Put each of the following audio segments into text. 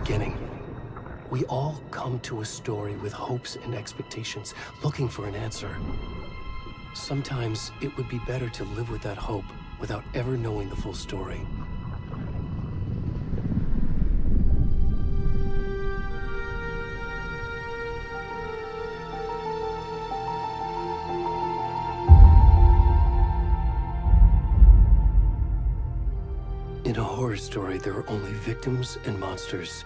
beginning. We all come to a story with hopes and expectations, looking for an answer. Sometimes it would be better to live with that hope without ever knowing the full story. In a horror story, there are only victims and monsters.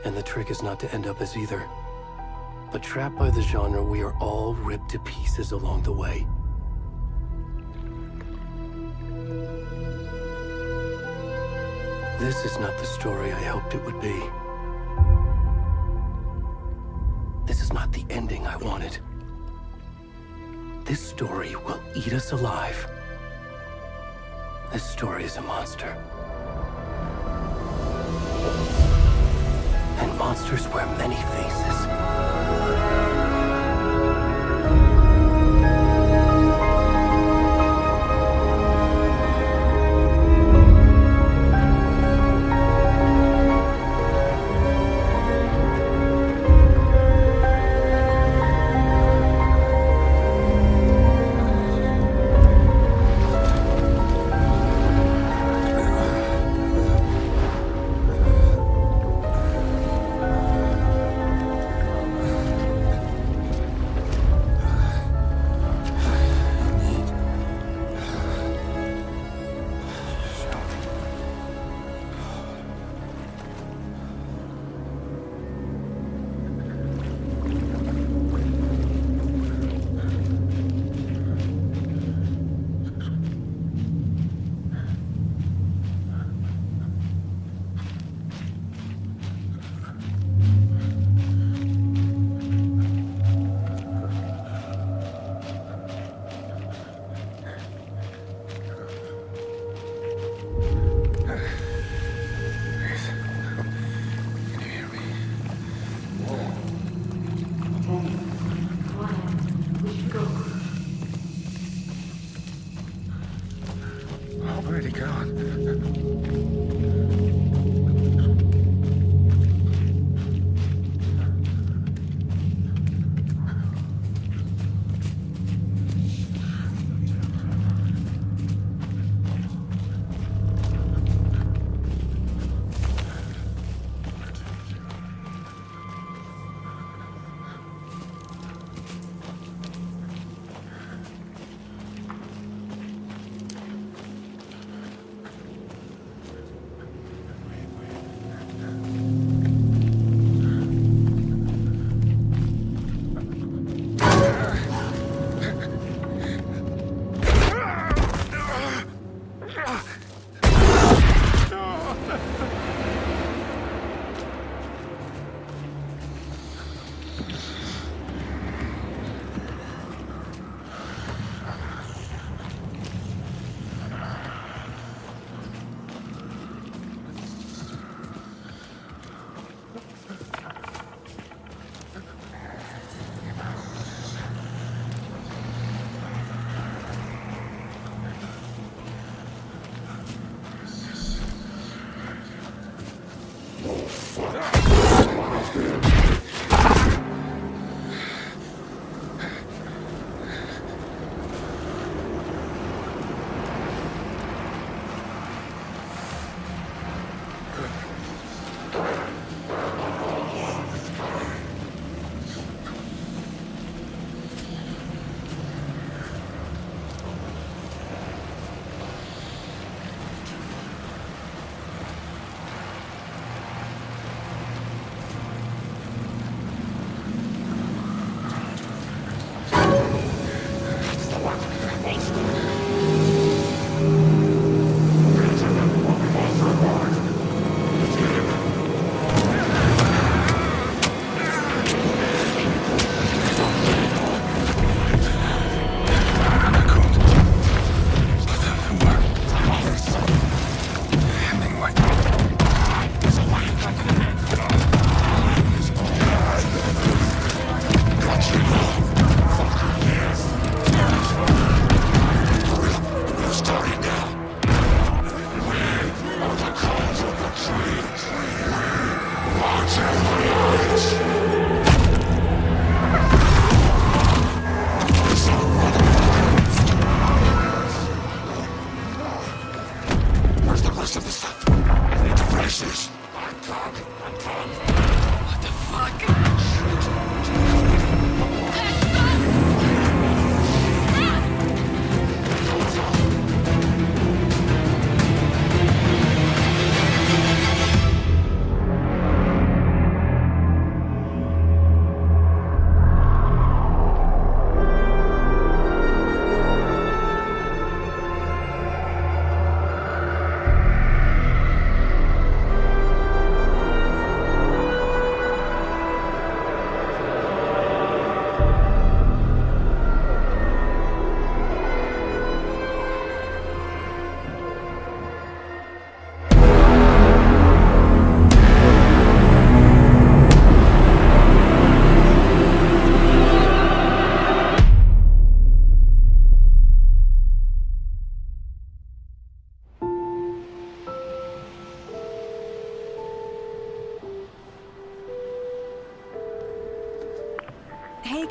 And the trick is not to end up as either. But trapped by the genre, we are all ripped to pieces along the way. This is not the story I hoped it would be. This is not the ending I wanted. This story will eat us alive. This story is a monster. And monsters wear many faces.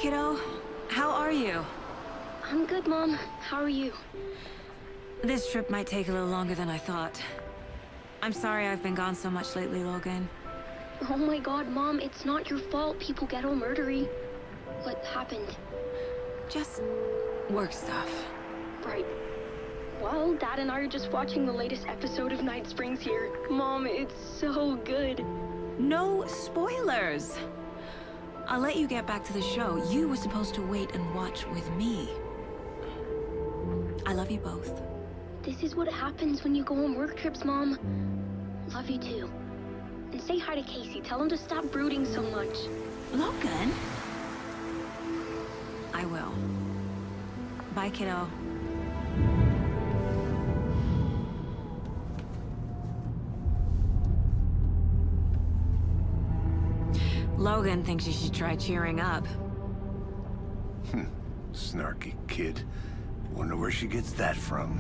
kiddo. How are you? I'm good, Mom. How are you? This trip might take a little longer than I thought. I'm sorry I've been gone so much lately, Logan. Oh my god, Mom, it's not your fault people get all murdery. What happened? Just work stuff. Right. Well, Dad and I are just watching the latest episode of Night Springs here. Mom, it's so good. No spoilers! I'll let you get back to the show. You were supposed to wait and watch with me. I love you both. This is what happens when you go on work trips, Mom. Love you too. And say hi to Casey. Tell him to stop brooding so much. Logan? I will. Bye, kiddo. Logan thinks you should try cheering up. Snarky kid. Wonder where she gets that from.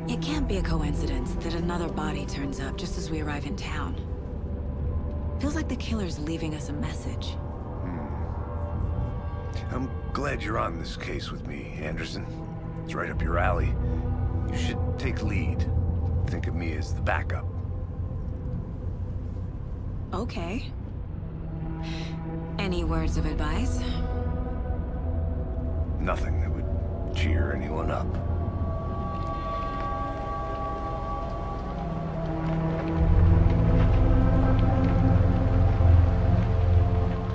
It can't be a coincidence that another body turns up just as we arrive in town. Feels like the killer's leaving us a message. I'm glad you're on this case with me, Anderson. It's right up your alley. You should take lead. Think of me as the backup. Okay. Any words of advice? Nothing that would cheer anyone up.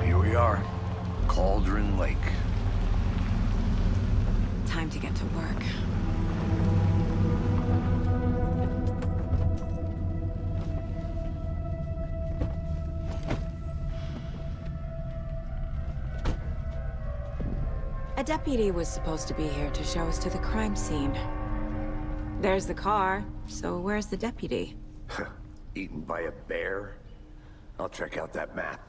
Here we are. Cauldron Lake. Time to get to work. A deputy was supposed to be here to show us to the crime scene. There's the car, so where's the deputy? Eaten by a bear? I'll check out that map.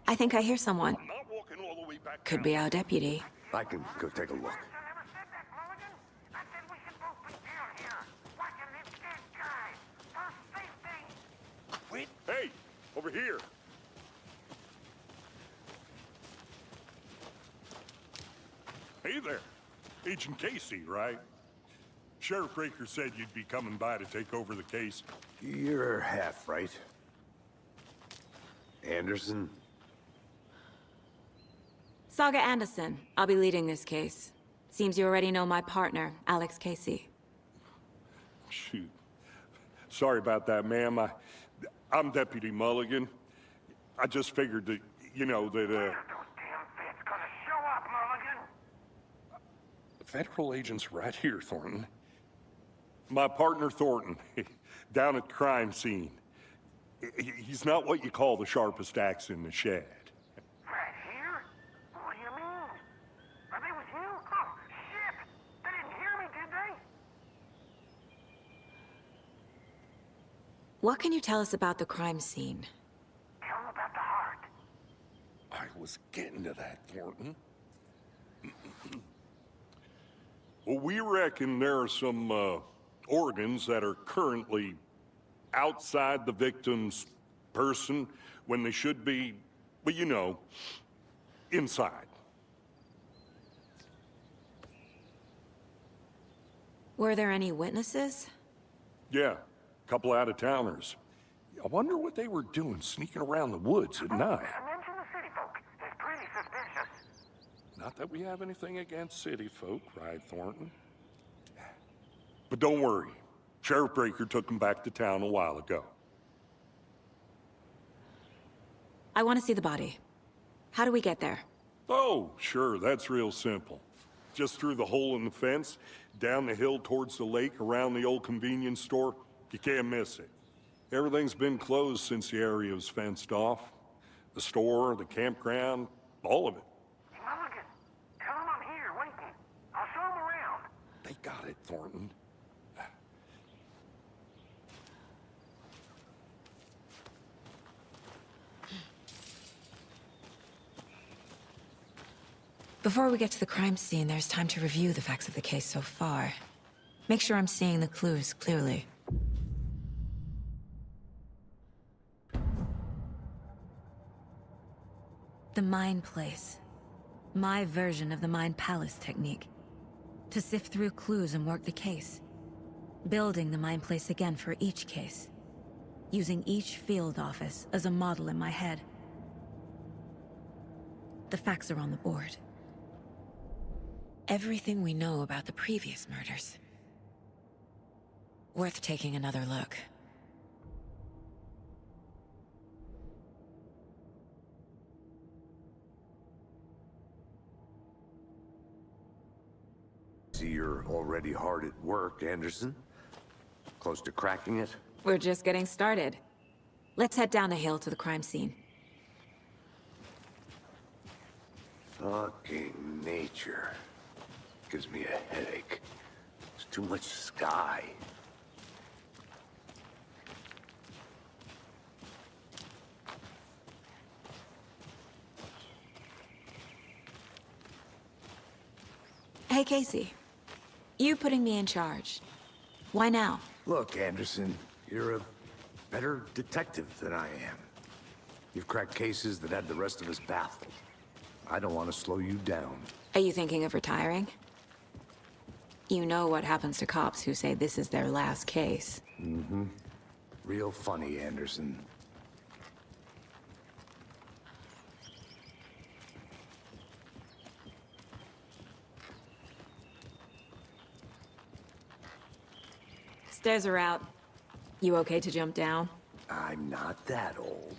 I think I hear someone. Could be our deputy. I can go take a look. Wait. Hey, over here. Hey there. Agent Casey, right? Sheriff Breaker said you'd be coming by to take over the case. You're half right. Anderson? Saga Anderson. I'll be leading this case. Seems you already know my partner, Alex Casey. Shoot. Sorry about that, ma'am. I'm Deputy Mulligan. I just figured that, you know, that, Federal agent's right here, Thornton. My partner, Thornton, down at the crime scene. He's not what you call the sharpest axe in the shed. Right here? What do you mean? Are they with you? Oh, shit! They didn't hear me, did they? What can you tell us about the crime scene? Tell them about the heart. I was getting to that, Thornton. Well, we reckon there are some, organs that are currently outside the victim's person when they should be, well, you know, inside. Were there any witnesses? Yeah, a couple out-of-towners. I wonder what they were doing sneaking around the woods at night. Mention the city folk. It's pretty suspicious. Not that we have anything against city folk, right, Thornton? But don't worry. Sheriff Breaker took them back to town a while ago. I want to see the body. How do we get there? Oh, sure, that's real simple. Just through the hole in the fence, down the hill towards the lake, around the old convenience store. You can't miss it. Everything's been closed since the area was fenced off. The store, the campground, all of it. Mulligan, tell them I'm here waiting. I'll show them around. They got it, Thornton. Before we get to the crime scene, there's time to review the facts of the case so far. Make sure I'm seeing the clues clearly. The Mind Place. My version of the Mind Palace technique. To sift through clues and work the case. Building the Mind Place again for each case. Using each field office as a model in my head. The facts are on the board. Everything we know about the previous murders. Worth taking another look. See, you're already hard at work, Anderson. Close to cracking it? We're just getting started. Let's head down the hill to the crime scene. Fucking nature. Gives me a headache. There's too much sky. Hey, Casey. You putting me in charge. Why now? Look, Anderson, you're a better detective than I am. You've cracked cases that had the rest of us baffled. I don't want to slow you down. Are you thinking of retiring? You know what happens to cops who say this is their last case. Mm-hmm. Real funny, Anderson. Stairs are out. You okay to jump down? I'm not that old.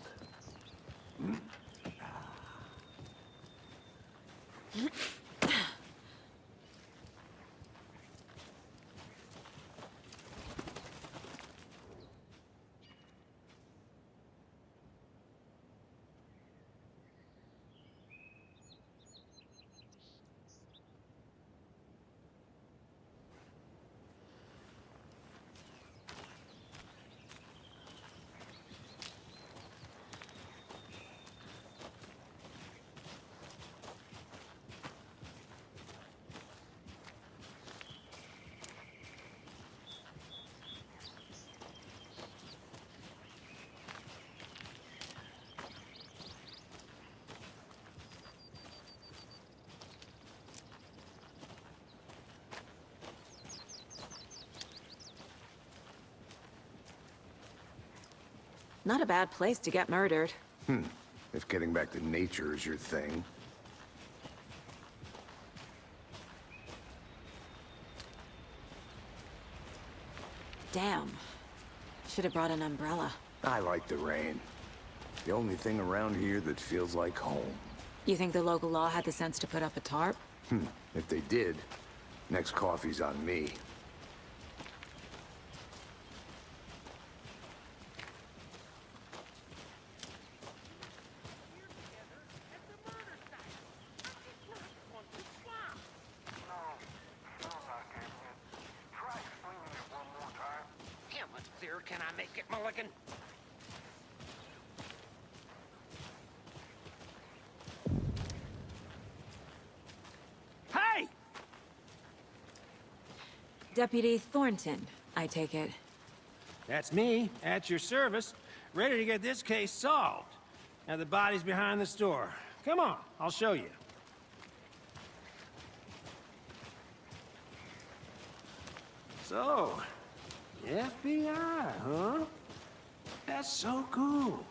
Not a bad place to get murdered. If getting back to nature is your thing. Damn. Should have brought an umbrella. I like the rain. The only thing around here that feels like home. You think the local law had the sense to put up a tarp? If they did, next coffee's on me. Can I make it, Mulligan? Hey! Deputy Thornton, I take it. That's me, at your service, ready to get this case solved. Now the body's behind the store. Come on, I'll show you. So, FBI, huh? That's so cool.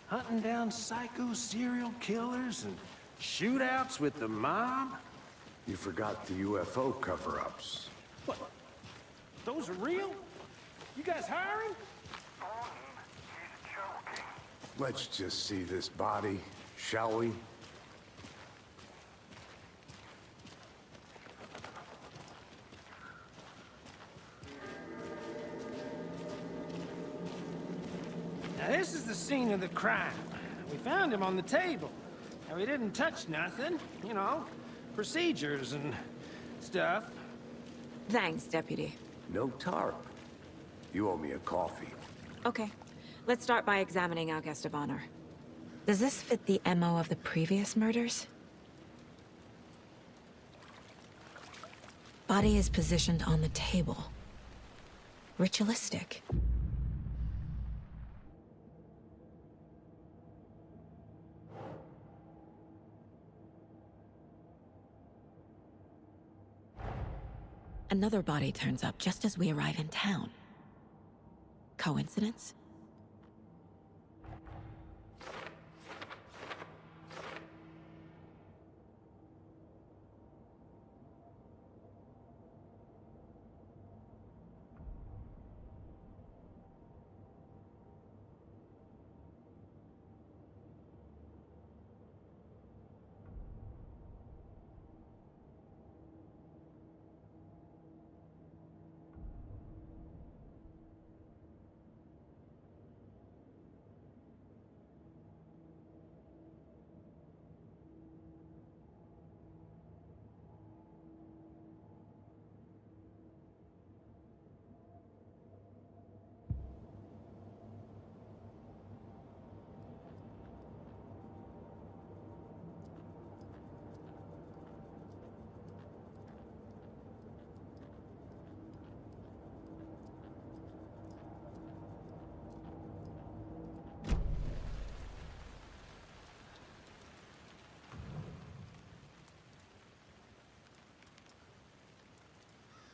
Hunting down psycho serial killers and shootouts with the mob. You forgot the UFO cover-ups. What? Those are real? You guys hiring? He's joking. Let's just see this body, shall we? Now this is the scene of the crime. We found him on the table. Now we didn't touch nothing, you know, procedures and stuff. Thanks, Deputy. No tarp. You owe me a coffee. Okay. Let's start by examining our guest of honor. Does this fit the MO of the previous murders? Body is positioned on the table. Ritualistic. Another body turns up just as we arrive in town. Coincidence?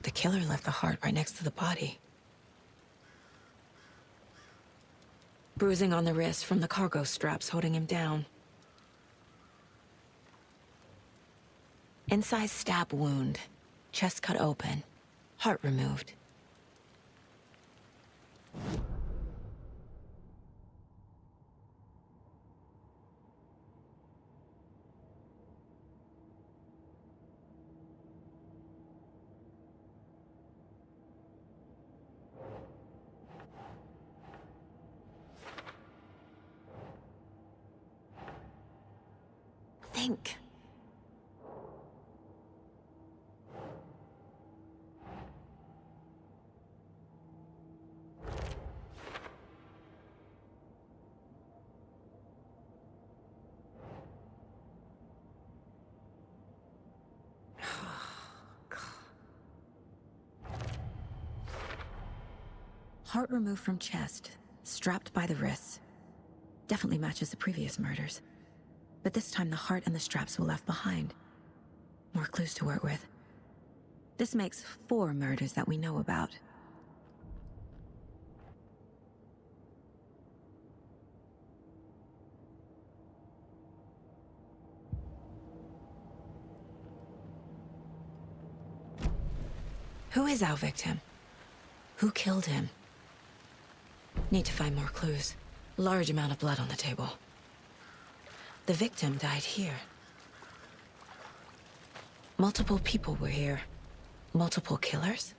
The killer left the heart right next to the body. Bruising on the wrist from the cargo straps holding him down. Incised stab wound. Chest cut open. Heart removed. Think. Heart removed from chest, strapped by the wrists. Definitely matches the previous murders. But this time the heart and the straps were left behind. More clues to work with. This makes 4 murders that we know about. Who is our victim? Who killed him? Need to find more clues. Large amount of blood on the table. The victim died here. Multiple people were here. Multiple killers?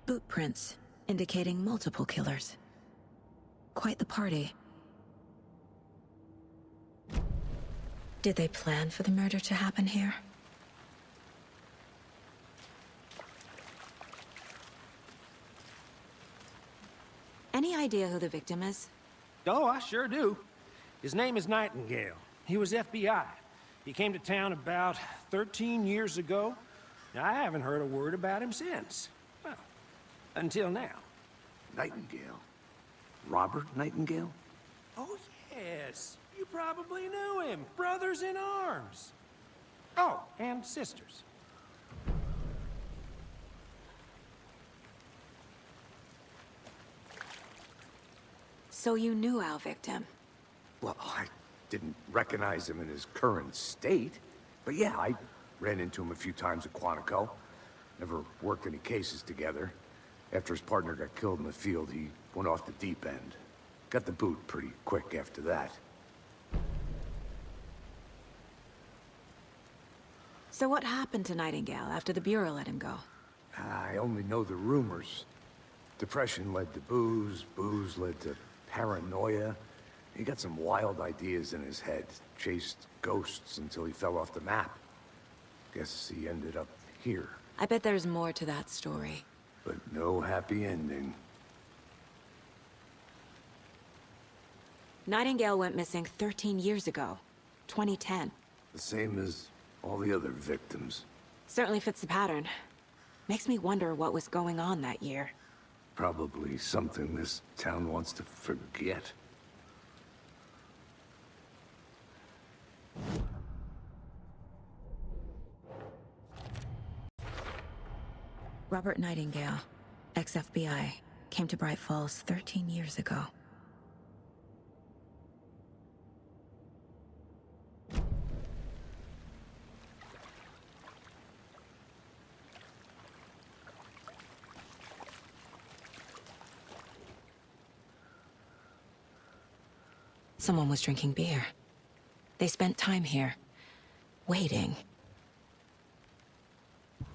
Boot prints, indicating multiple killers. Quite the party. Did they plan for the murder to happen here? Any idea who the victim is? Oh, I sure do. His name is Nightingale. He was FBI. He came to town about 13 years ago. I haven't heard a word about him since. Well, until now. Nightingale? Robert Nightingale? Oh, yes. You probably knew him. Brothers in arms. Oh, and sisters. So you knew our victim? Well, I didn't recognize him in his current state. But yeah, I ran into him a few times at Quantico. Never worked any cases together. After his partner got killed in the field, he went off the deep end. Got the boot pretty quick after that. So what happened to Nightingale after the Bureau let him go? I only know the rumors. Depression led to booze, booze led to paranoia. He got some wild ideas in his head, chased ghosts until he fell off the map. Guess he ended up here. I bet there's more to that story. But no happy ending. Nightingale went missing 13 years ago. 2010. The same as all the other victims. Certainly fits the pattern. Makes me wonder what was going on that year. Probably something this town wants to forget. Robert Nightingale, ex-FBI, came to Bright Falls 13 years ago. Someone was drinking beer. They spent time here, waiting.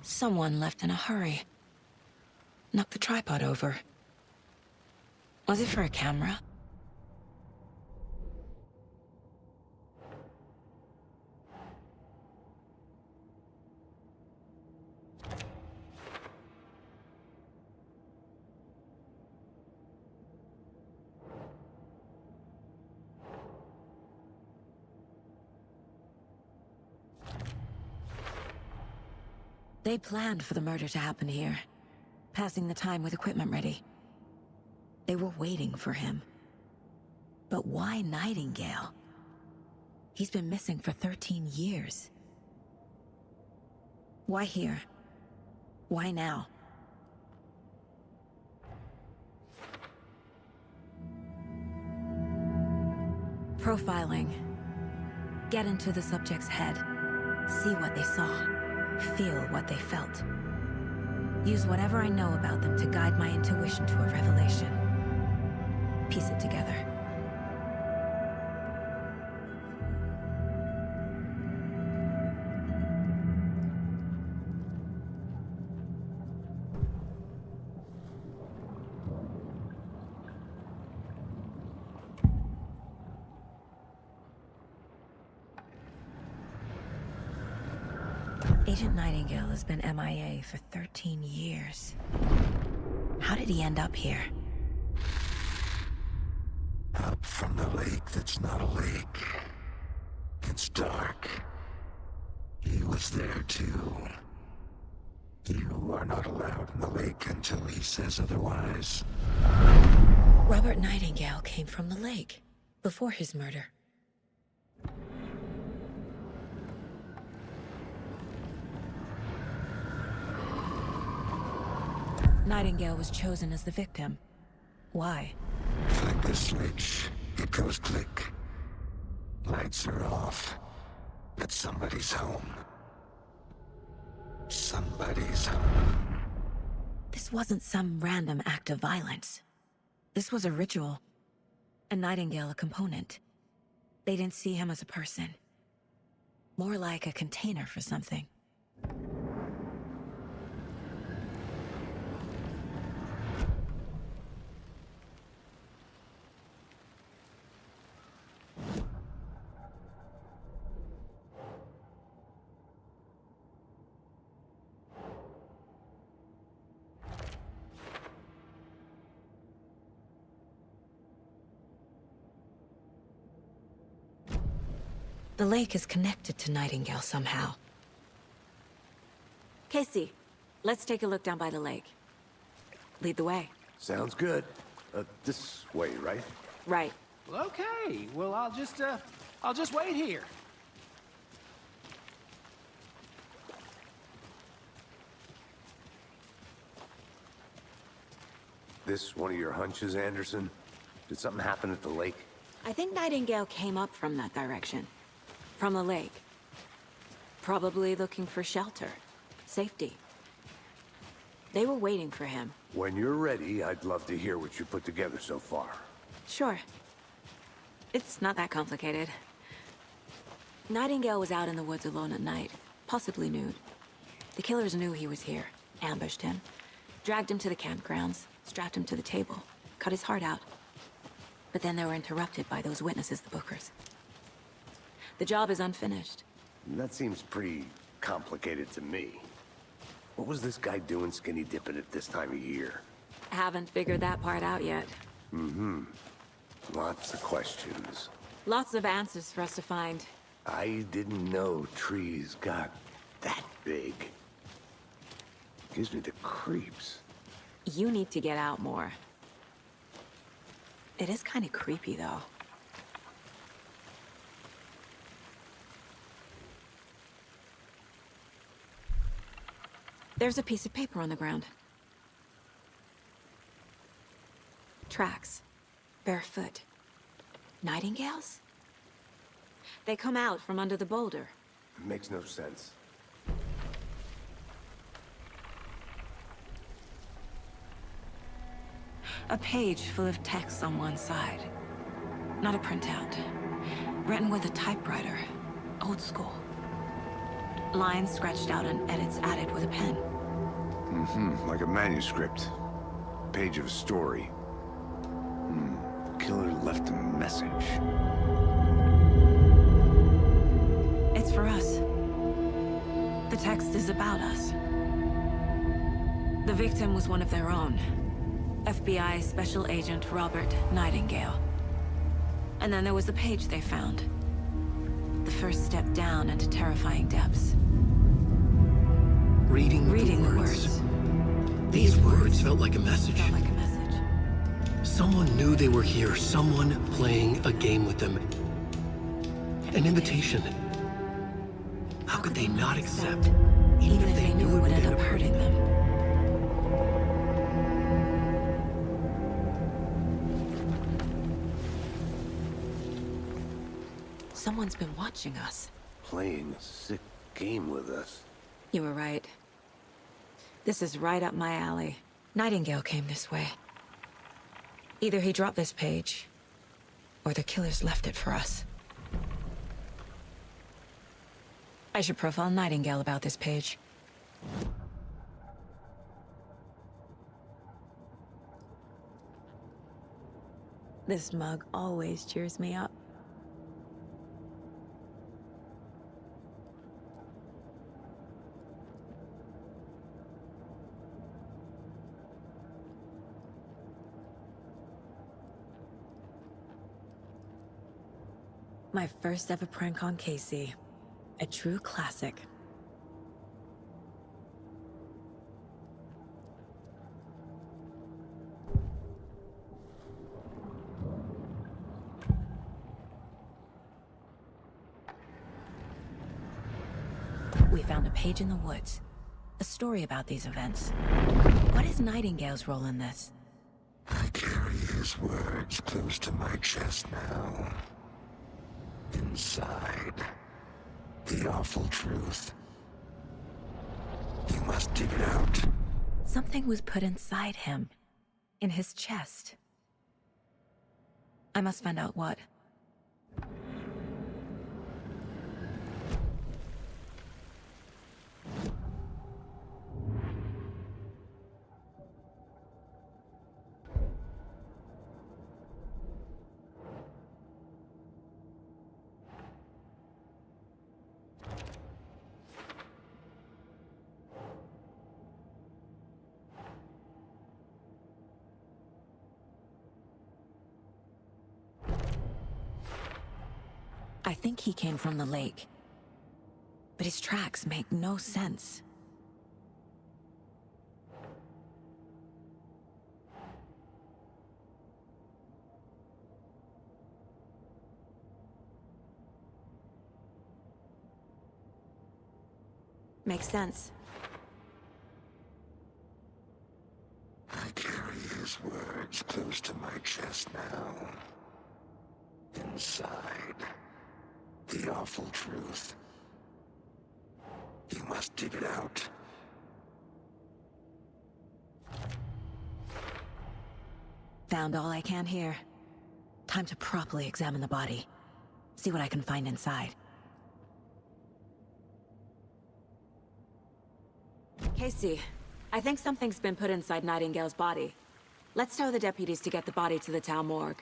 Someone left in a hurry. Knocked the tripod over. Was it for a camera? They planned for the murder to happen here, passing the time with equipment ready. They were waiting for him. But why Nightingale? He's been missing for 13 years. Why here? Why now? Profiling. Get into the subject's head. See what they saw. Feel what they felt. Use whatever I know about them to guide my intuition to a revelation. Piece it together. Agent Nightingale has been MIA for 13 years. How did he end up here? Up from the lake that's not a lake. It's dark. He was there too. You are not allowed in the lake until he says otherwise. Robert Nightingale came from the lake, before his murder. Nightingale was chosen as the victim. Why? Flick the switch, it goes click. Lights are off, but somebody's home. Somebody's home. This wasn't some random act of violence. This was a ritual. And Nightingale a component. They didn't see him as a person. More like a container for something. The lake is connected to Nightingale somehow. Casey, let's take a look down by the lake. Lead the way. Sounds good. This way, right? Right. Well, okay. Well, I'll just wait here. This one of your hunches, Anderson? Did something happen at the lake? I think Nightingale came up from that direction. From the lake. Probably looking for shelter. Safety. They were waiting for him. When you're ready, I'd love to hear what you put together so far. Sure. It's not that complicated. Nightingale was out in the woods alone at night. possibly nude. The killers knew he was here, ambushed him, dragged him to the campgrounds, strapped him to the table, cut his heart out. But then they were interrupted by those witnesses, the Bookers. The job is unfinished. That seems pretty complicated to me. What was this guy doing skinny dipping at this time of year? Haven't figured that part out yet. Lots of questions. Lots of answers for us to find. I didn't know trees got that big. Gives me the creeps. You need to get out more. It is kind of creepy, though. There's a piece of paper on the ground. Tracks. Barefoot. Nightingales? They come out from under the boulder. It makes no sense. A page full of text on one side. Not a printout. Written with a typewriter. Old school. Lines scratched out and edits added with a pen. Like a manuscript. Page of a story. Killer left a message. It's for us. The text is about us. The victim was one of their own. FBI Special Agent Robert Nightingale. And then there was the page they found. The first step down into terrifying depths. Reading the words. These words felt like a message. Felt like a message. Someone knew they were here, someone playing a game with them. An invitation. How could they not accept, even if they knew it would end up hurting them? Someone's been watching us. Playing a sick game with us. You were right. This is right up my alley. Nightingale came this way. Either he dropped this page, or the killers left it for us. I should profile Nightingale about this page. This mug always cheers me up. My first ever prank on Casey. A true classic. We found a page in the woods. A story about these events. What is Nightingale's role in this? I carry his words close to my chest now. Inside, the awful truth. You must dig it out. Something was put inside him. In his chest. I must find out what. I think he came from the lake. But his tracks make no sense. Makes sense. I carry his words close to my chest now. Inside, the awful truth. You must dig it out. Found all I can here. Time to properly examine the body. See what I can find inside. Casey, I think something's been put inside Nightingale's body. Let's tell the deputies to get the body to the town morgue.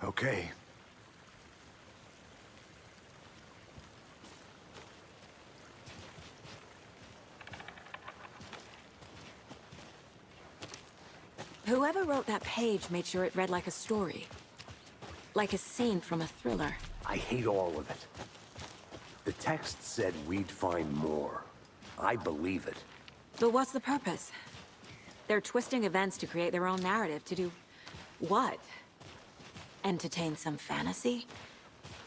Okay. Whoever wrote that page made sure it read like a story. Like a scene from a thriller. I hate all of it. The text said we'd find more. I believe it. But what's the purpose? They're twisting events to create their own narrative to do... what? Entertain some fantasy?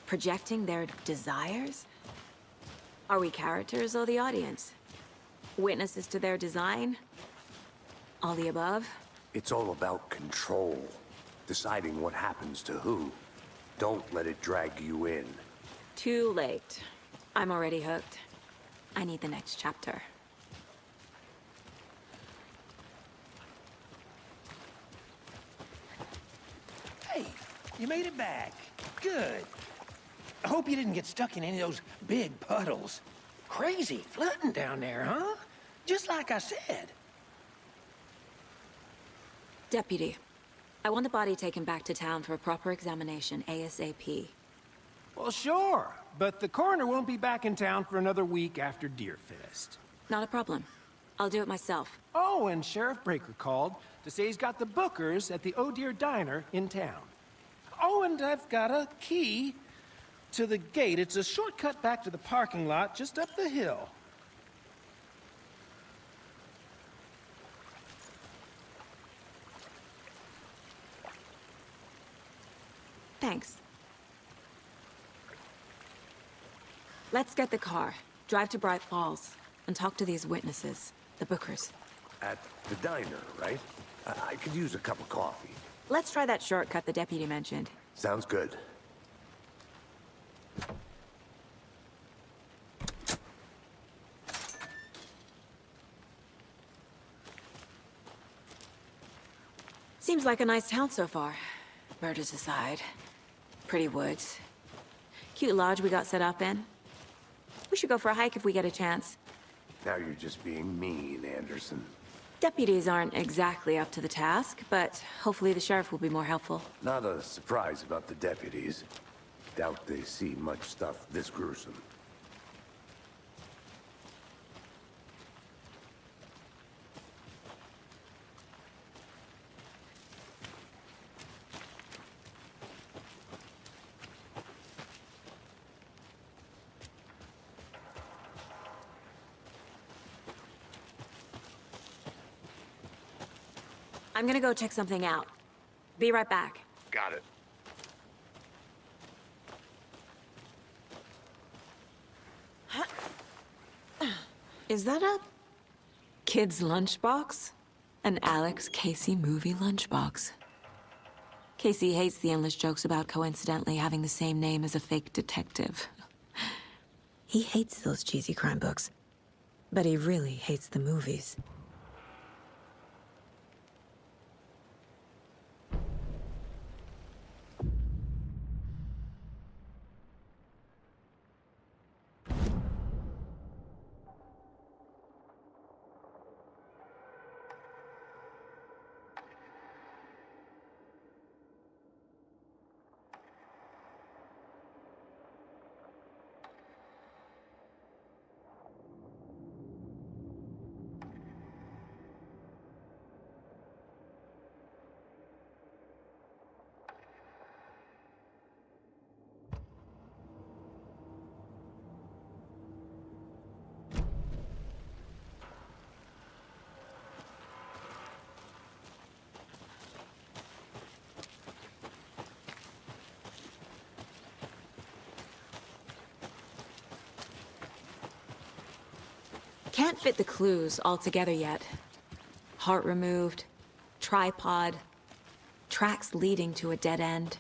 Projecting their desires? Are we characters or the audience? Witnesses to their design? All the above? It's all about control. Deciding what happens to who. Don't let it drag you in. Too late. I'm already hooked. I need the next chapter. Hey, you made it back. Good. I hope you didn't get stuck in any of those big puddles. Crazy flooding down there, huh? Just like I said. Deputy, I want the body taken back to town for a proper examination, ASAP. Well, sure. But the coroner won't be back in town for another week after Deerfest. Not a problem. I'll do it myself. Oh, and Sheriff Breaker called to say he's got the Bookers at the Oh Dear Diner in town. Oh, and I've got a key to the gate. It's a shortcut back to the parking lot just up the hill. Thanks. Let's get the car, drive to Bright Falls, and talk to these witnesses, the Bookers. At the diner, right? I could use a cup of coffee. Let's try that shortcut the deputy mentioned. Sounds good. Seems like a nice town so far. Murders aside. Pretty woods. Cute lodge we got set up in. We should go for a hike if we get a chance. Now you're just being mean, Anderson. Deputies aren't exactly up to the task, but hopefully the sheriff will be more helpful. Not a surprise about the deputies. Doubt they see much stuff this gruesome. I'm gonna go check something out. Be right back. Got it. Is that a kid's lunchbox? An Alex Casey movie lunchbox. Casey hates the endless jokes about coincidentally having the same name as a fake detective. He hates those cheesy crime books, but he really hates the movies. Can't fit the clues all together yet. Heart removed, tripod, tracks leading to a dead end.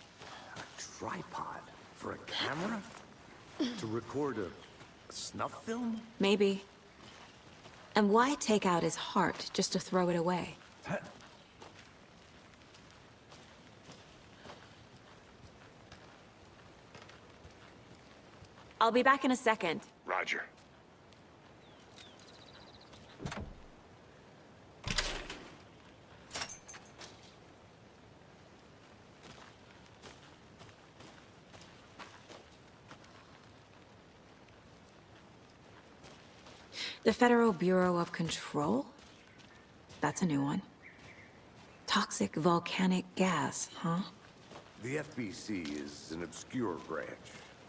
Tripod? For a camera? To record a snuff film? Maybe. And why take out his heart just to throw it away? I'll be back in a second. Roger. The Federal Bureau of Control? That's a new one. Toxic volcanic gas, huh? The FBC is an obscure branch.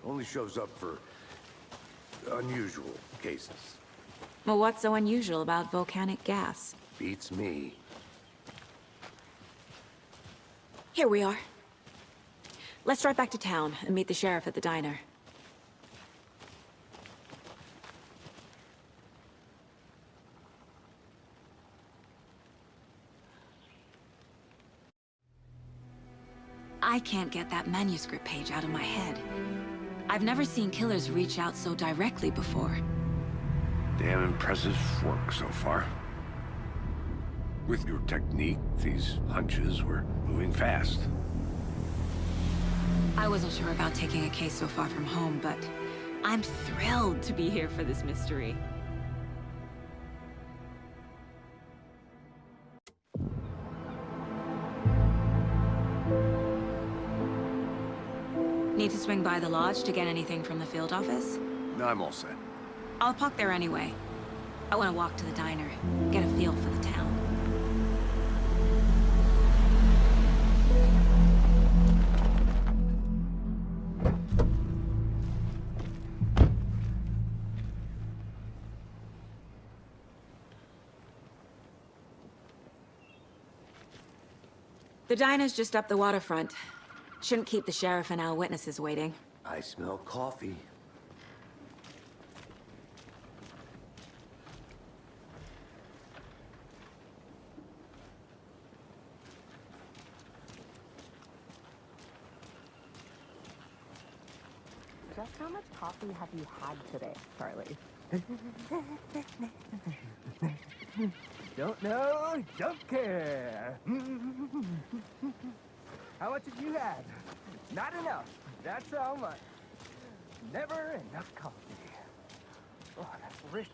Only shows up for unusual cases. Well, what's so unusual about volcanic gas? Beats me. Here we are. Let's drive back to town and meet the sheriff at the diner. I can't get that manuscript page out of my head. I've never seen killers reach out so directly before. Damn impressive work so far. With your technique, these hunches were moving fast. I wasn't sure about taking a case so far from home, but I'm thrilled to be here for this mystery. Need to swing by the lodge to get anything from the field office? No, I'm all set. I'll park there anyway. I want to walk to the diner, get a feel for the town. The diner's just up the waterfront. Shouldn't keep the sheriff and our witnesses waiting. I smell coffee. Just how much coffee have you had today, Charlie? Don't know, don't care. How much have you had? Not enough. That's how much. Never enough coffee. Oh, that's rich.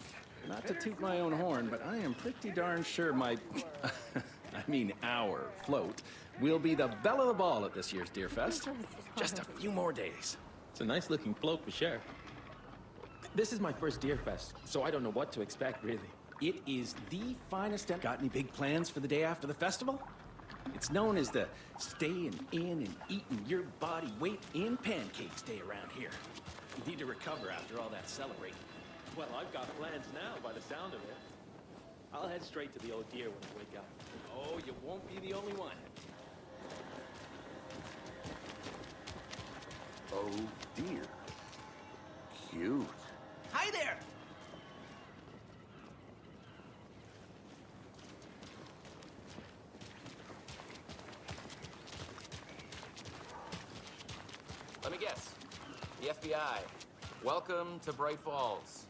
Not to toot my own horn, but I am pretty darn sure my... our float will be the belle of the ball at this year's Deer Fest. Just a few more days. It's a nice-looking float for sure. This is my first Deer Fest, so I don't know what to expect, really. It is the finest... Got any big plans for the day after the festival? It's known as the staying in and eating your body weight in pancakes day around here. You need to recover after all that celebrating. Well, I've got plans now, by the sound of it. I'll head straight to the old deer when I wake up. Oh, you won't be the only one. Oh, dear. Cute. Hi there! Let me guess. The FBI. Welcome to Bright Falls.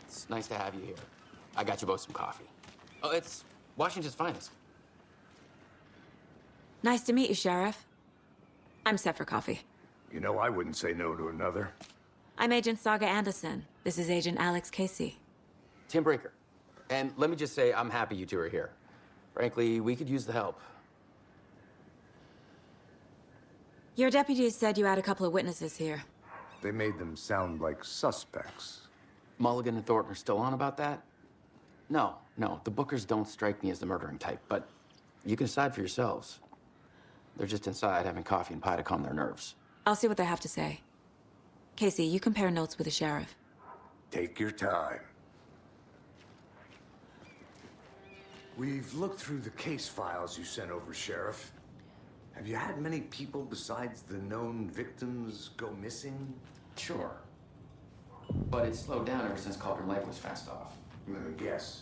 It's nice to have you here. I got you both some coffee. Oh, it's Washington's finest. Nice to meet you, Sheriff. I'm set for coffee. You know, I wouldn't say no to another. I'm Agent Saga Anderson. This is Agent Alex Casey. Tim Breaker. And let me just say, I'm happy you two are here. Frankly, we could use the help. Your deputies said you had a couple of witnesses here. They made them sound like suspects. Mulligan and Thornton are still on about that? No, the Bookers don't strike me as the murdering type, but you can decide for yourselves. They're just inside having coffee and pie to calm their nerves. I'll see what they have to say. Casey, you compare notes with the sheriff. Take your time. We've looked through the case files you sent over, Sheriff. Have you had many people besides the known victims go missing? Sure. But it's slowed down ever since Cauldron Lake was fast off. Let me guess.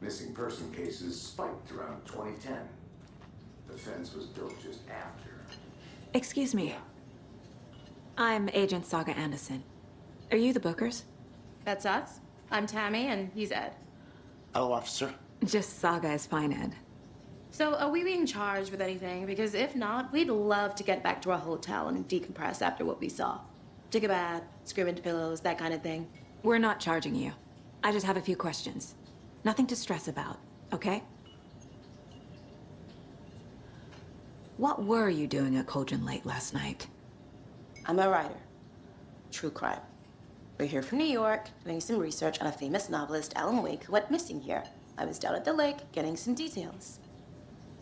Missing person cases spiked around 2010. The fence was built just after. Excuse me. I'm Agent Saga Anderson. Are you the Bookers? That's us. I'm Tammy, and he's Ed. Hello, officer. Just Saga is fine, Ed. So, are we being charged with anything? Because if not, we'd love to get back to our hotel and decompress after what we saw. Take a bath, scream into pillows, that kind of thing. We're not charging you. I just have a few questions. Nothing to stress about, okay? What were you doing at Cauldron Lake last night? I'm a writer. True crime. We're here from New York, doing some research on a famous novelist, Alan Wake, who went missing here. I was down at the lake, getting some details.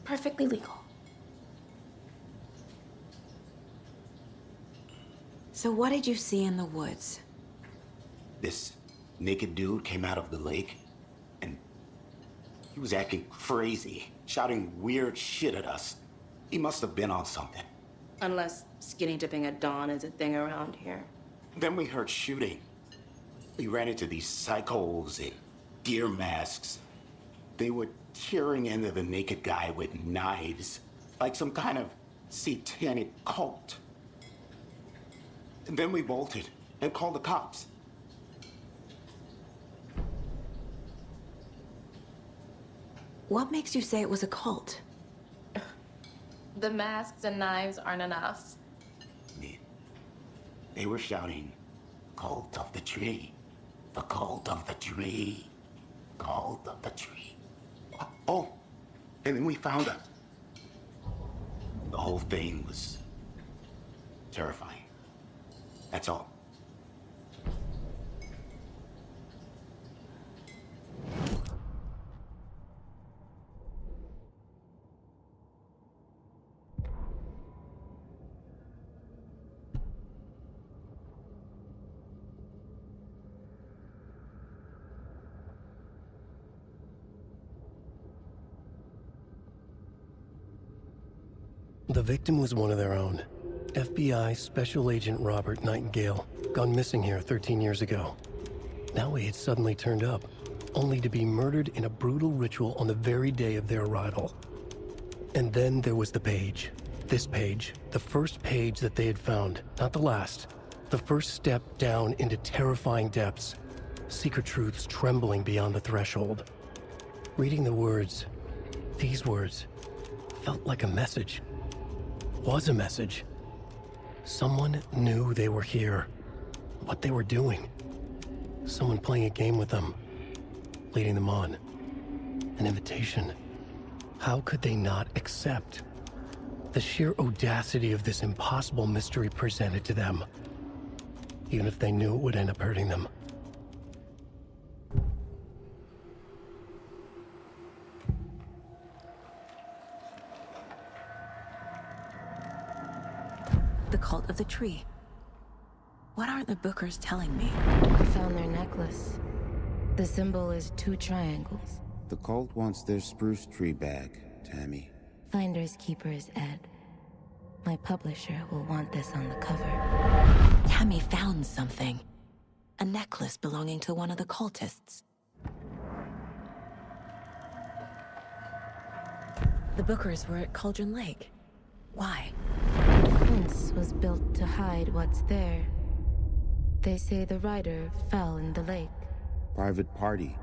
Perfectly legal. So what did you see in the woods? This naked dude came out of the lake, and he was acting crazy, shouting weird shit at us. He must have been on something. Unless skinny dipping at dawn is a thing around here. Then we heard shooting. We ran into these psychos in deer masks. They were tearing into the naked guy with knives, like some kind of satanic cult. And then we bolted and called the cops. What makes you say it was a cult? The masks and knives aren't enough. They were shouting, "Cult of the tree, the cult of the tree, cult of the tree." Oh, and then we found her. The whole thing was terrifying. That's all. The victim was one of their own. FBI Special Agent Robert Nightingale, gone missing here 13 years ago. Now he had suddenly turned up, only to be murdered in a brutal ritual on the very day of their arrival. And then there was the page. This page, the first page that they had found, not the last. The first step down into terrifying depths. Secret truths trembling beyond the threshold. Reading the words, these words, felt like a message. Was a message. Someone knew they were here, what they were doing. Someone playing a game with them, leading them on. An invitation. How could they not accept? The sheer audacity of this impossible mystery presented to them, even if they knew it would end up hurting them. The cult of the tree. What aren't the Bookers telling me? I found their necklace. The symbol is 2 triangles. The cult wants their spruce tree back, Tammy. Finders keepers, Ed. My publisher will want this on the cover. Tammy found something. A necklace belonging to one of the cultists. The Bookers were at Cauldron Lake. Why? The fence was built to hide what's there. They say the rider fell in the lake. Private party.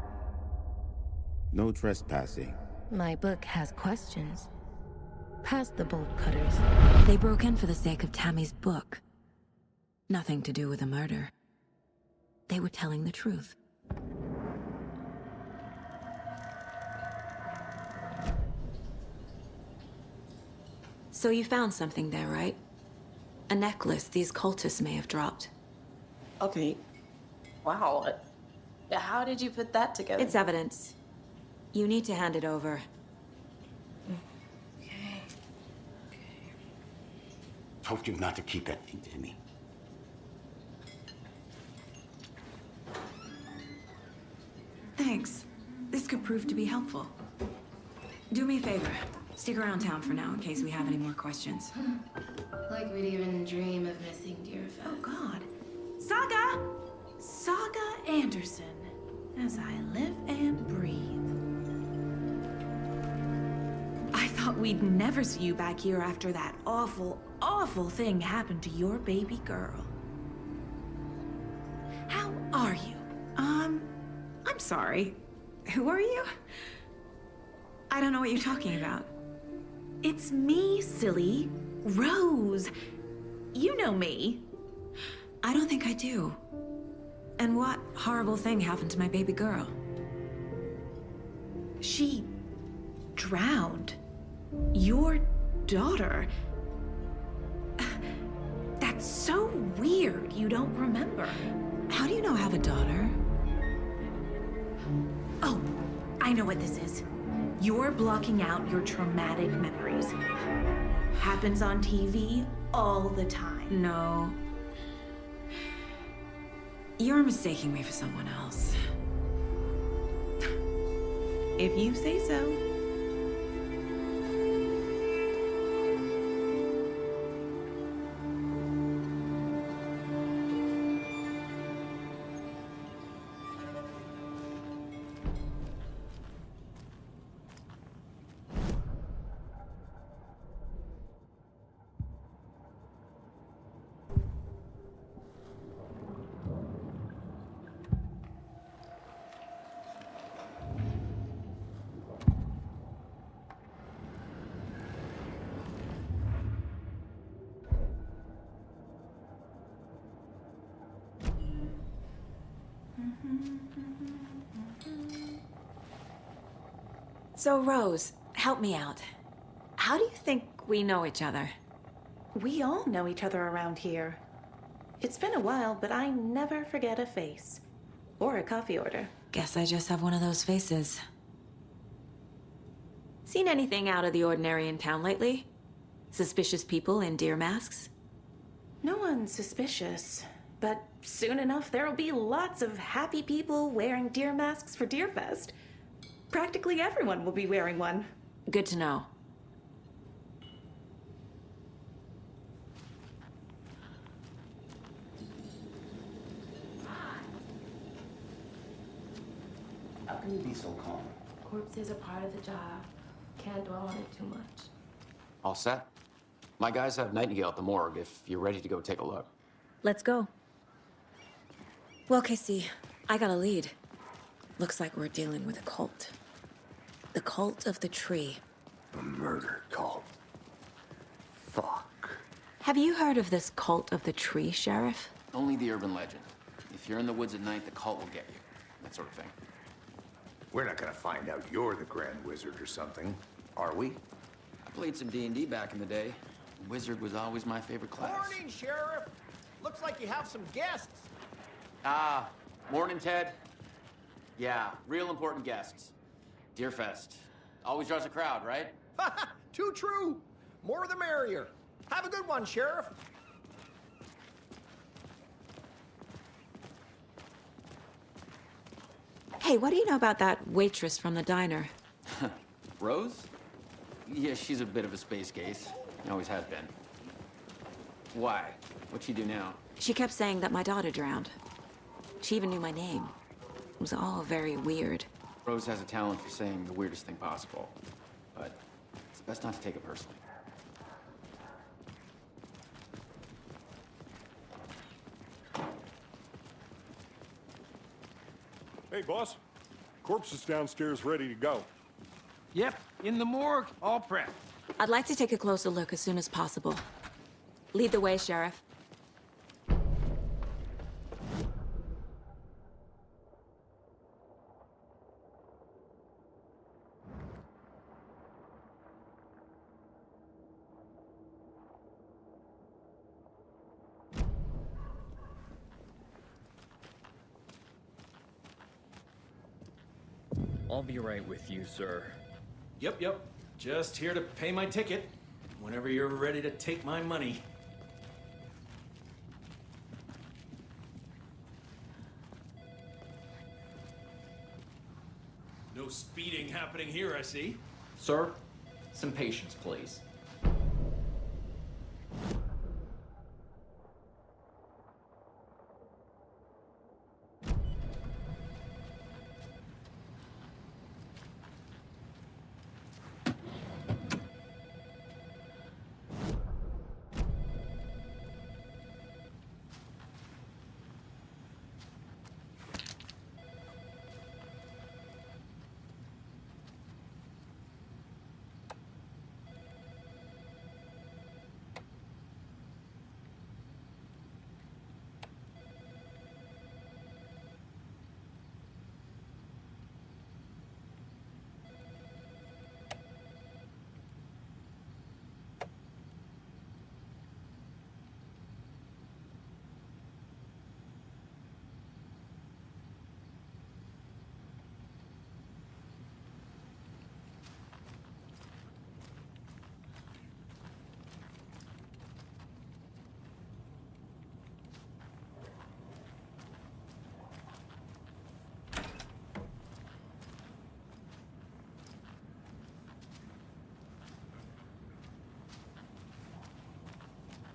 No trespassing. My book has questions. Past the bolt cutters. They broke in for the sake of Tammy's book. Nothing to do with a murder. They were telling the truth. So you found something there, right? A necklace these cultists may have dropped. Okay. Wow. How did you put that together? It's evidence. You need to hand it over. Told you not to keep that thing to me. Thanks. This could prove to be helpful. Do me a favor. Stick around town for now in case we have any more questions. Like we'd even dream of missing dear Fest. Oh, God. Saga! Saga Anderson. As I live and breathe. I thought we'd never see you back here after that awful, awful thing happened to your baby girl. How are you? I'm sorry. Who are you? I don't know what you're talking about. It's me, silly. Rose. You know me. I don't think I do. And what horrible thing happened to my baby girl? She drowned. Your daughter. That's so weird you don't remember. How do you know I have a daughter? Oh, I know what this is. You're blocking out your traumatic memories. Happens on TV all the time. No. You're mistaking me for someone else. If you say so. So, Rose, help me out. How do you think we know each other? We all know each other around here. It's been a while, but I never forget a face. Or a coffee order. Guess I just have one of those faces. Seen anything out of the ordinary in town lately? Suspicious people in deer masks? No one's suspicious. But soon enough, there'll be lots of happy people wearing deer masks for Deerfest. Practically everyone will be wearing one. Good to know. How can you be so calm? Corpses are part of the job. Can't dwell on it too much. All set? My guys have Nightingale at the morgue if you're ready to go take a look. Let's go. Well, Casey, I got a lead. Looks like we're dealing with a cult. The cult of the tree. A murder cult. Fuck. Have you heard of this cult of the tree, Sheriff? Only the urban legend. If you're in the woods at night, the cult will get you. That sort of thing. We're not gonna find out you're the Grand Wizard or something, are we? I played some D&D back in the day. Wizard was always my favorite class. Morning, Sheriff. Looks like you have some guests. Ah, morning, Ted. Yeah, real important guests. Deerfest. Always draws a crowd, right? Too true. More the merrier. Have a good one, Sheriff. Hey, what do you know about that waitress from the diner? Rose? Yeah, she's a bit of a space case. Always has been. Why? What'd she do now? She kept saying that my daughter drowned. She even knew my name. It was all very weird. Rose has a talent for saying the weirdest thing possible. But it's best not to take it personally. Hey, boss. Corpse is downstairs ready to go. Yep, in the morgue, all prepped. I'd like to take a closer look as soon as possible. Lead the way, Sheriff. I'll be right with you, sir. Yep. Just here to pay my ticket. Whenever you're ready to take my money. No speeding happening here, I see. Sir, some patience, please.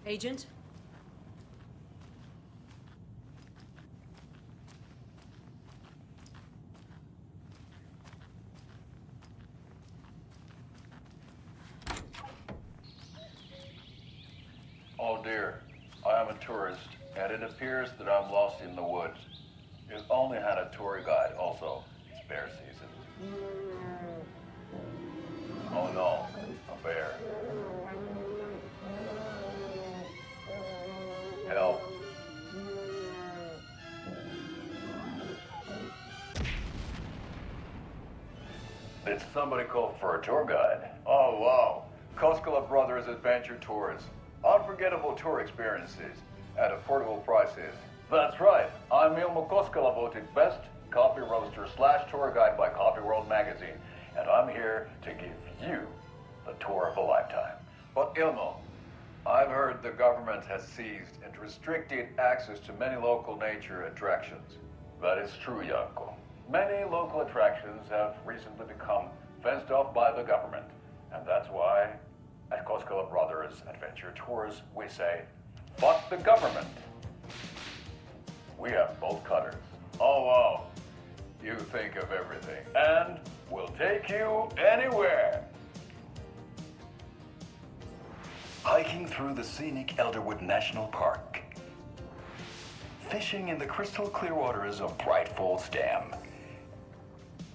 Agent? Oh dear, I am a tourist, and it appears that I'm lost in the woods. You've only had a tour guide, also. It's bear season. Oh no, a bear. Help. Did somebody call for a tour guide? Oh wow, Koskela Brothers Adventure Tours. Unforgettable tour experiences at affordable prices. That's right, I'm Ilmo Koskela, voted best coffee roaster / tour guide by Coffee World magazine, and I'm here to give you the tour of a lifetime. But Ilmo, I've heard the government has seized and restricted access to many local nature attractions. That is true, Yanko. Many local attractions have recently become fenced off by the government, and that's why at Koskela Brothers Adventure Tours, we say, fuck the government. We have bolt cutters. Oh wow, you think of everything, and we'll take you anywhere. Hiking through the scenic Elderwood National Park. Fishing in the crystal clear waters of Bright Falls Dam.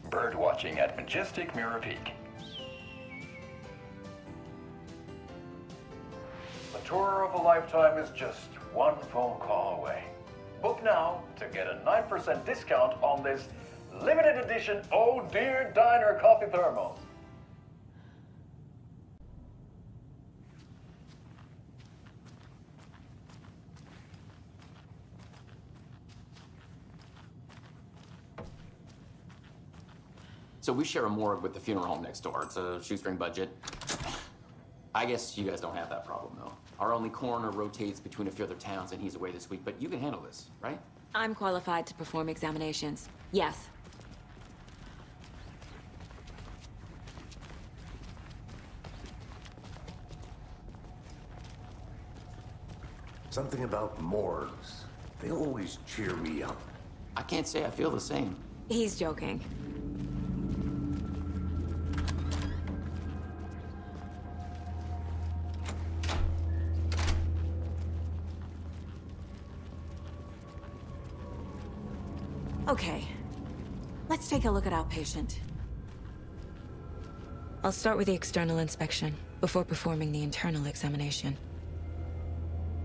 Bird watching at majestic Mirror Peak. The tour of a lifetime is just one phone call away. Book now to get a 9% discount on this limited edition Oh Dear Diner coffee thermos. So we share a morgue with the funeral home next door. It's a shoestring budget. I guess you guys don't have that problem, though. Our only coroner rotates between a few other towns, and he's away this week, but you can handle this, right? I'm qualified to perform examinations. Yes. Something about morgues. They always cheer me up. I can't say I feel the same. He's joking. Okay, let's take a look at our patient. I'll start with the external inspection before performing the internal examination.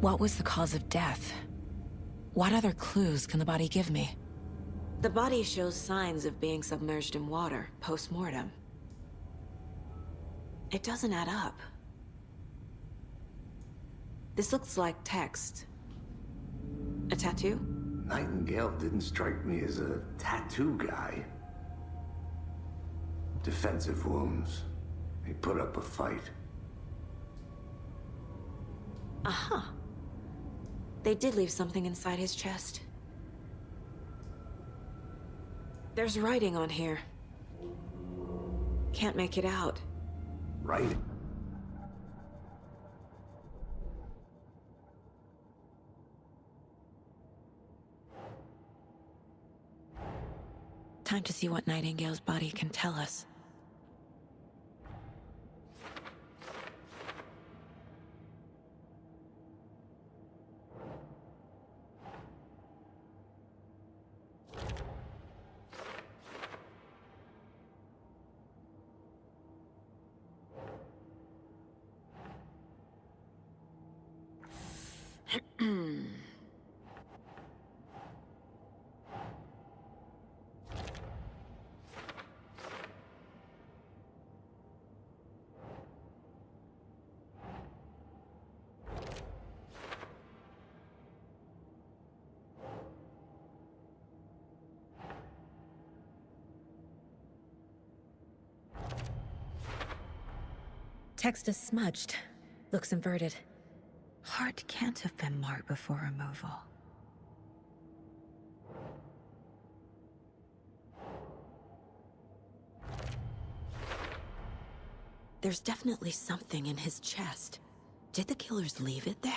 What was the cause of death? What other clues can the body give me? The body shows signs of being submerged in water post-mortem. It doesn't add up. This looks like text. A tattoo? Nightingale didn't strike me as a tattoo guy. Defensive wounds. He put up a fight. Uh-huh. They did leave something inside his chest. There's writing on here. Can't make it out. Writing? Time to see what Nightingale's body can tell us. Text is smudged. Looks inverted. Heart can't have been marked before removal. There's definitely something in his chest. Did the killers leave it there?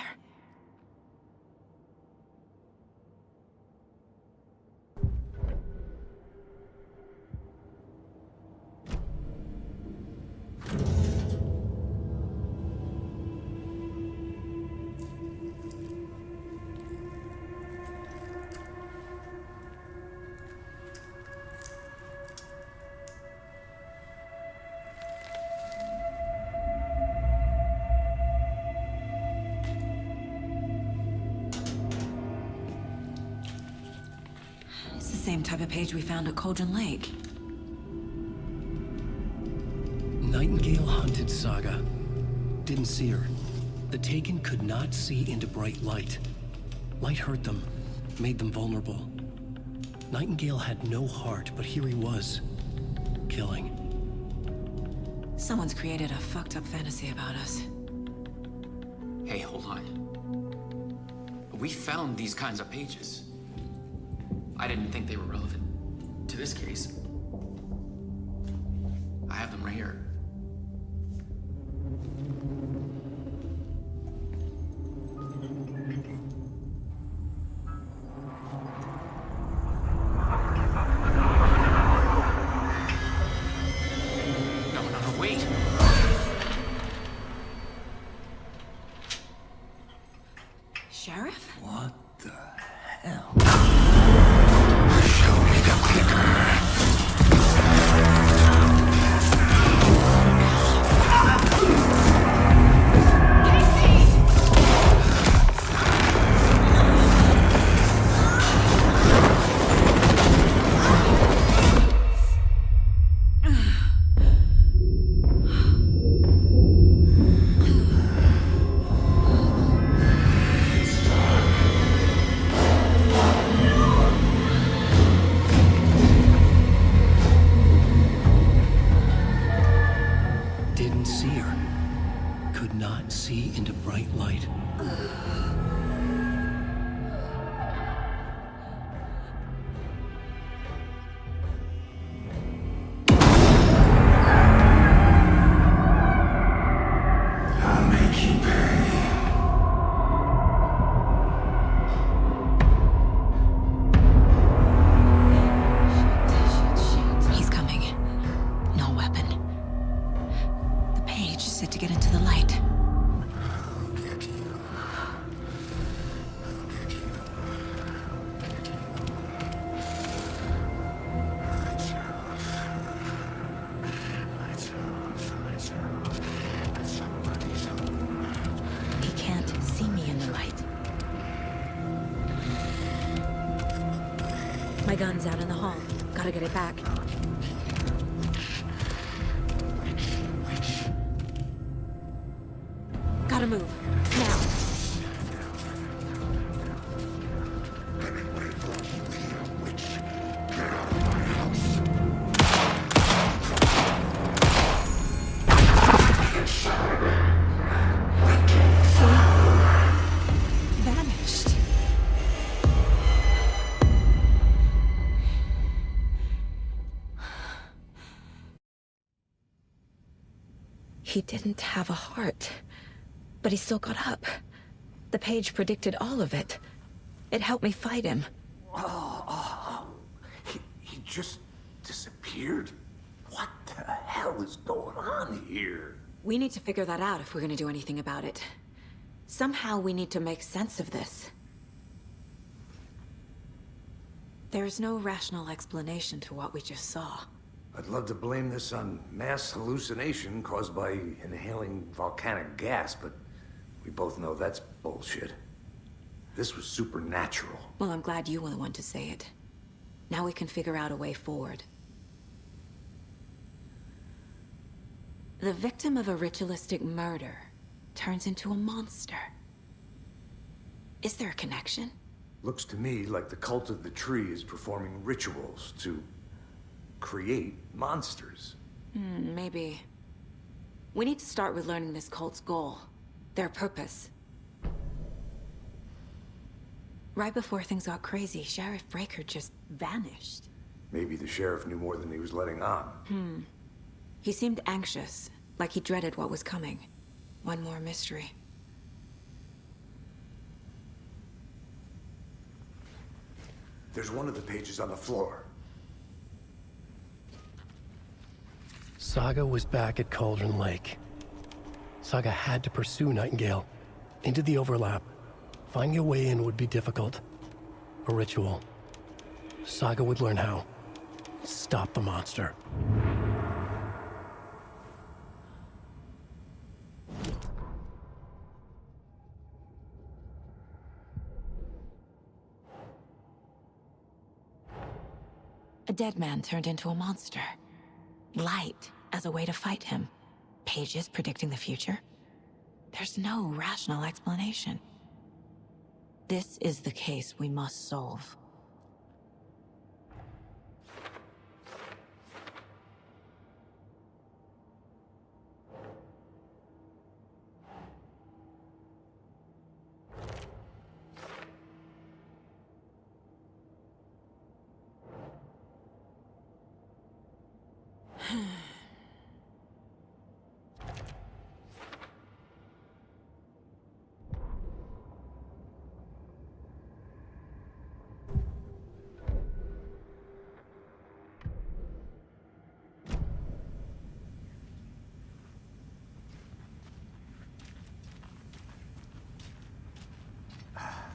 It's the same type of page we found at Cauldron Lake. Nightingale hunted Saga. Didn't see her. The Taken could not see into bright light. Light hurt them, made them vulnerable. Nightingale had no heart, but here he was, killing. Someone's created a fucked up fantasy about us. Hey, hold on. We found these kinds of pages. I didn't think they were relevant to this case. I have them right here. No, wait. Sheriff? What the hell? Show me the clicker. Didn't see her. Could not see into bright light. I'll make you pay. He's coming. No weapon. The page is set to get into the light. I'll get you. I'll get you. Lights off. Lights off. Lights off. Somebody's home. He can't see me in the light. My gun's out in the hall. Gotta get it back. Gotta move. Now. Vanished. He didn't have a heart, but he still got up. The page predicted all of it. It helped me fight him. He just disappeared? What the hell is going on here? We need to figure that out if we're gonna do anything about it. Somehow we need to make sense of this. There's no rational explanation to what we just saw. I'd love to blame this on mass hallucination caused by inhaling volcanic gas, but we both know that's bullshit. This was supernatural. Well, I'm glad you were the one to say it. Now we can figure out a way forward. The victim of a ritualistic murder turns into a monster. Is there a connection? Looks to me like the cult of the tree is performing rituals to create monsters. Maybe. We need to start with learning this cult's goal. Their purpose. Right before things got crazy, Sheriff Breaker just vanished. Maybe the sheriff knew more than he was letting on. He seemed anxious, like he dreaded what was coming. One more mystery. There's one of the pages on the floor. Saga was back at Cauldron Lake. Saga had to pursue Nightingale into the overlap. Finding a way in would be difficult. A ritual. Saga would learn how. Stop the monster. A dead man turned into a monster. Light as a way to fight him. Pages predicting the future. There's no rational explanation. This is the case we must solve.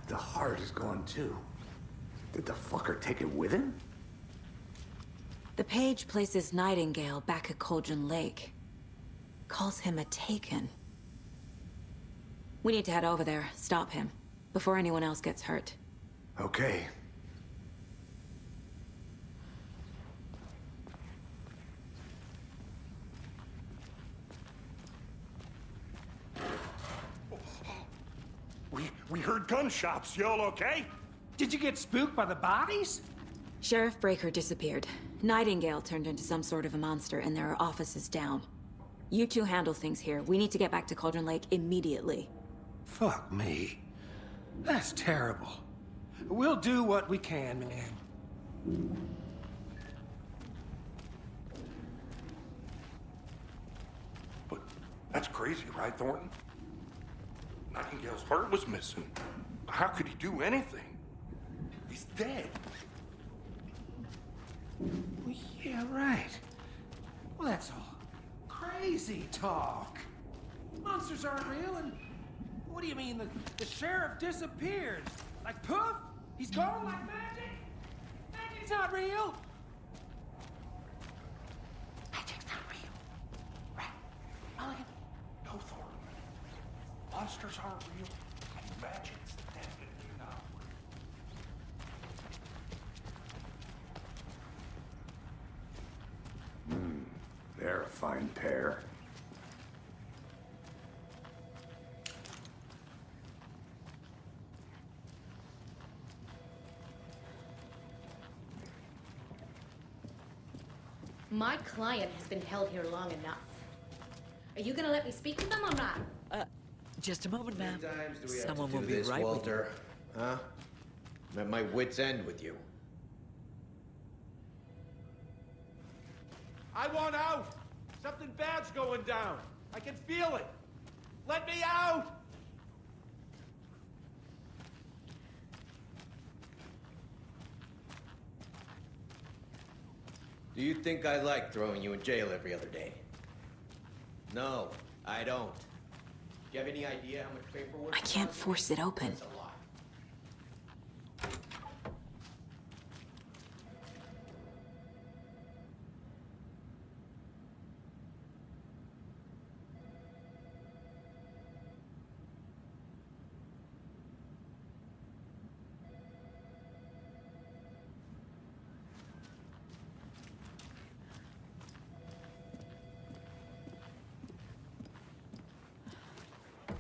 The heart is gone too. Did the fucker take it with him? The page places Nightingale back at Cauldron Lake. Calls him a Taken. We need to head over there, stop him, before anyone else gets hurt. Okay. We heard gunshots. Y'all okay? Did you get spooked by the bodies? Sheriff Breaker disappeared. Nightingale turned into some sort of a monster, and there are offices down. You two handle things here. We need to get back to Cauldron Lake immediately. Fuck me. That's terrible. We'll do what we can, man. But that's crazy, right, Thornton? Nightingale's heart was missing. How could he do anything? He's dead. Well, yeah, right. Well, that's all crazy talk. Monsters aren't real, and what do you mean the sheriff disappeared? Like poof? He's gone like magic? Magic's not real. Magic's not real. Right? Mulligan? No, Thornton. Monsters aren't real. Magic's definitely not real. They're a fine pair. My client has been held here long enough. Are you gonna let me speak with them or not? Just a moment, ma'am. How many times do we have Someone to do will be this, right with Walter? Huh? I'm at my wit's end with you. I want out! Something bad's going down. I can feel it. Let me out! Do you think I like throwing you in jail every other day? No, I don't. Do you have any idea how much paperwork? I can't force it open. That's a lot.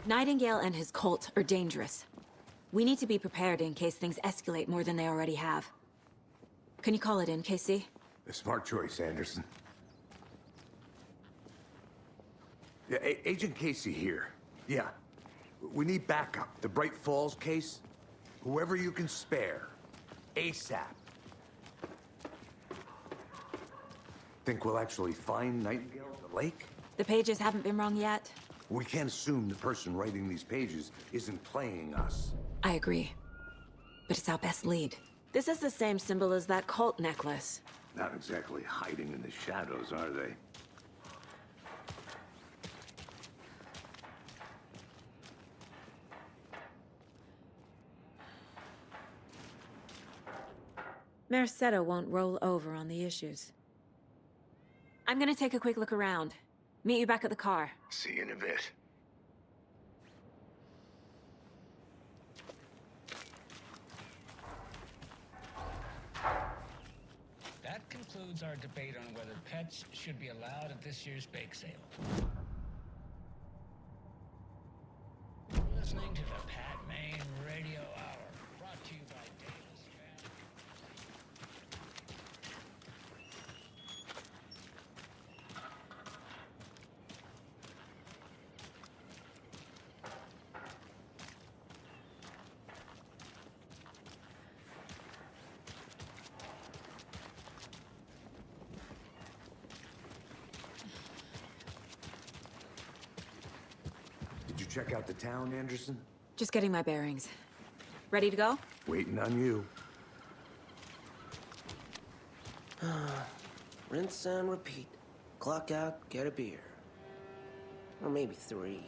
Nightingale and his cult are dangerous. We need to be prepared in case things escalate more than they already have. Can you call it in, KC? A smart choice, Anderson. Yeah, Agent Casey here. Yeah. We need backup. The Bright Falls case. Whoever you can spare. ASAP. Think we'll actually find Nightingale at the lake? The pages haven't been wrong yet. We can't assume the person writing these pages isn't playing us. I agree. But it's our best lead. This is the same symbol as that cult necklace. Not exactly hiding in the shadows, are they? Mercado won't roll over on the issues. I'm gonna take a quick look around. Meet you back at the car. See you in a bit. That concludes our debate on whether pets should be allowed at this year's bake sale. You're listening to the Pat Main Radio Hour, brought to you by Davis Traffic. Did you check out the town, Anderson? Just getting my bearings. Ready to go? Waiting on you. Rinse and repeat. Clock out, get a beer. Or maybe 3.